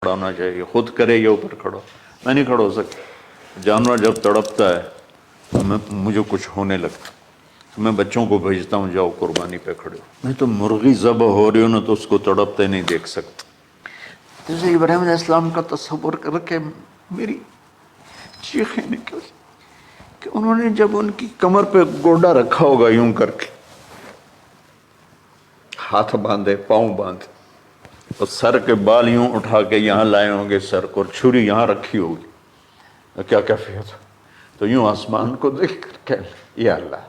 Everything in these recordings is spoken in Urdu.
کھڑا چاہیے، خود کرے یا اوپر کھڑو. میں نہیں کھڑا ہو سکتا. جانور جب تڑپتا ہے تو مجھے کچھ ہونے لگتا، تو میں بچوں کو بھیجتا ہوں جاؤ قربانی پہ کھڑے ہو. میں تو مرغی ذبح ہو رہی ہوں نا تو اس کو تڑپتے نہیں دیکھ سکتا. جیسے ابراہیم علیہ السلام کا تصور کر کے میری چیخیں نکل کہ انہوں نے جب ان کی کمر پہ گوڈا رکھا ہوگا یوں کر کے، ہاتھ باندھے پاؤں باندھے اور سر کے بال یوں اٹھا کے یہاں لائے ہوں گے سر کو، اور چھری یہاں رکھی ہوگی، کیا کیفیت ہو. تو یوں آسمان کو دیکھ کر کہ یا اللہ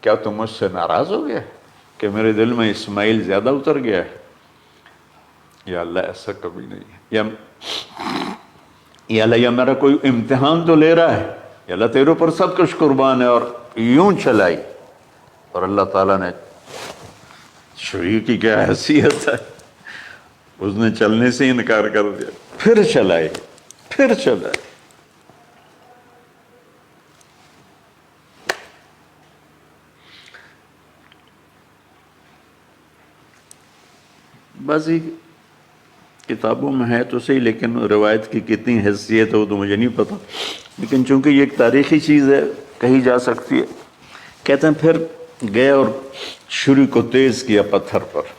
کیا تم مجھ سے ناراض ہو گیا کہ میرے دل میں اسماعیل زیادہ اتر گیا ہے؟ یا اللہ ایسا کبھی نہیں ہے. یا اللہ یا میرا کوئی امتحان تو لے رہا ہے. یا اللہ تیرے اوپر سب کچھ قربان ہے. اور یوں چلائی اور اللہ تعالیٰ نے، چھری کی کیا حیثیت ہے، اس نے چلنے سے انکار کر دیا. پھر چلائی پھر چلائی. بعضی کتابوں میں ہے تو صحیح، لیکن روایت کی کتنی حیثیت ہے وہ تو مجھے نہیں پتا. لیکن چونکہ یہ ایک تاریخی چیز ہے کہی جا سکتی ہے. کہتے ہیں پھر گئے اور چھری کو تیز کیا پتھر پر،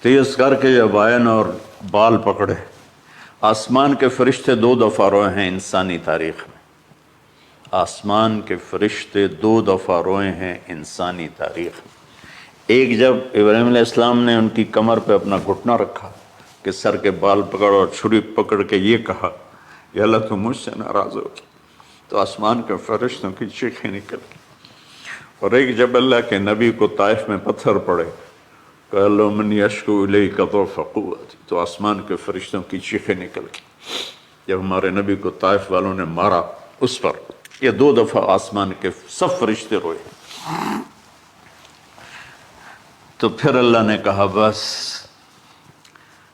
تیز کر کے جب آئن اور بال پکڑے. آسمان کے فرشتے 2 دفعہ روئے ہیں انسانی تاریخ میں. آسمان کے فرشتے 2 دفعہ روئے ہیں انسانی تاریخ میں. ایک جب ابراہیم علیہ السلام نے ان کی کمر پہ اپنا گھٹنا رکھا کہ سر کے بال پکڑ اور چھری پکڑ کے یہ کہا یا اللہ تو مجھ سے ناراض ہو، تو آسمان کے فرشتوں کی چیخیں نکل گئی. اور ایک جب اللہ کے نبی کو طائف میں پتھر پڑے کہ اللہ من یشکو الیک ضعف قوتی، تو آسمان کے فرشتوں کی چیخیں نکل گئی. جب ہمارے نبی کو طائف والوں نے مارا اس پر، یہ 2 دفعہ آسمان کے سب فرشتے روئے. تو پھر اللہ نے کہا بس،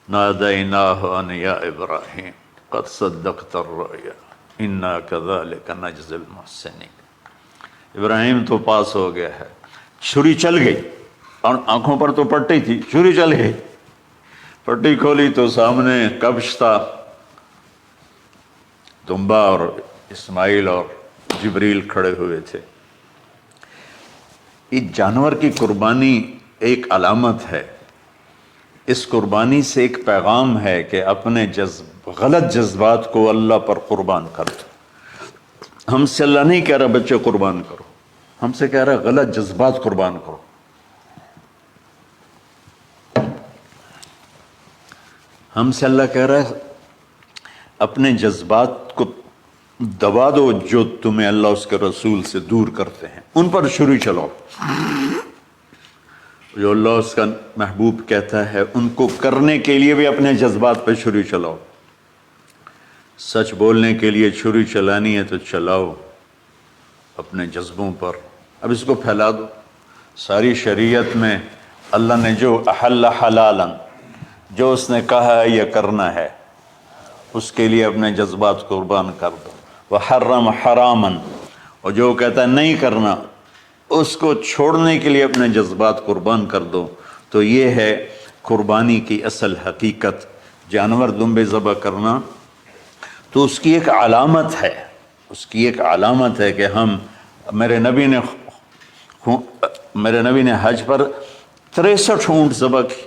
نادیناہ ان یا ابراہیم قد صدقت الرؤیا انا کذلک نجزی المحسنین. ابراہیم تو پاس ہو گیا ہے. چھری چل گئی اور آنکھوں پر تو پٹی تھی، چھری چل گئی. پٹی کھولی تو سامنے کبش تھا، دمبا اور اسماعیل اور جبریل کھڑے ہوئے تھے. اس جانور کی قربانی ایک علامت ہے. اس قربانی سے ایک پیغام ہے کہ اپنے غلط جذبات کو اللہ پر قربان کر دو. ہم سے اللہ نہیں کہہ رہا بچے قربان کرو، ہم سے کہہ رہا غلط جذبات قربان کرو. ہم سے اللہ کہہ رہا ہے اپنے جذبات کو دبا دو جو تمہیں اللہ اس کے رسول سے دور کرتے ہیں، ان پر چھری چلاؤ. جو اللہ اس کا محبوب کہتا ہے ان کو کرنے کے لیے بھی اپنے جذبات پہ چھری چلاؤ. سچ بولنے کے لیے چھری چلانی ہے تو چلاؤ اپنے جذبوں پر. اب اس کو پھیلا دو. ساری شریعت میں اللہ نے جو احل حلالا، جو اس نے کہا ہے یہ کرنا ہے، اس کے لیے اپنے جذبات قربان کر دو. وحرم حراما، اور جو کہتا ہے نہیں کرنا اس کو چھوڑنے کے لیے اپنے جذبات قربان کر دو. تو یہ ہے قربانی کی اصل حقیقت. جانور دمبے ذبح کرنا تو اس کی ایک علامت ہے، اس کی ایک علامت ہے کہ ہم، میرے نبی نے حج پر 63 اونٹ ذبح کی،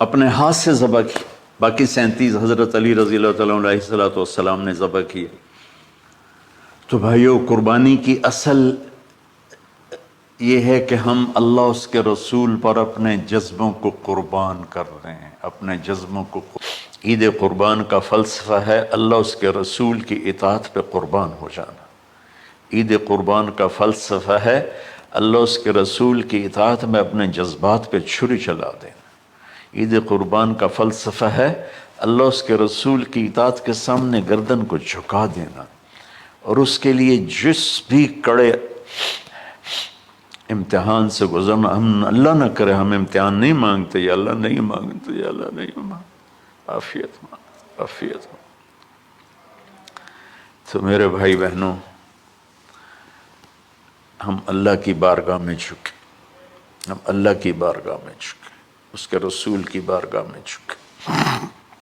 اپنے ہاتھ سے ذبح کی. باقی 37 حضرت علی رضی اللہ تعالیٰ علیہ السلام نے ذبح کیے. تو بھائیو قربانی کی اصل یہ ہے کہ ہم اللہ اس کے رسول پر اپنے جذبوں کو قربان کر رہے ہیں، اپنے جذبوں کو. عید قربان کا فلسفہ ہے اللہ اس کے رسول کی اطاعت پہ قربان ہو جانا. عید قربان کا فلسفہ ہے اللہ اس کے رسول کی اطاعت میں اپنے جذبات پہ چھری چلا دینا. عید قربان کا فلسفہ ہے اللہ اس کے رسول کی اطاعت کے سامنے گردن کو جھکا دینا، اور اس کے لیے جس بھی کڑے امتحان سے گزرنا. ہم اللہ نہ کرے ہم امتحان نہیں مانگتے، یا اللہ نہیں مانگتے، یا اللہ نہیں مانگتے، عافیت مانگ، عافیت مانگ. تو میرے بھائی بہنوں، ہم اللہ کی بارگاہ میں جھکے، ہم اللہ کی بارگاہ میں جھکے. اس کے رسول کی بارگاہ میں جھکے.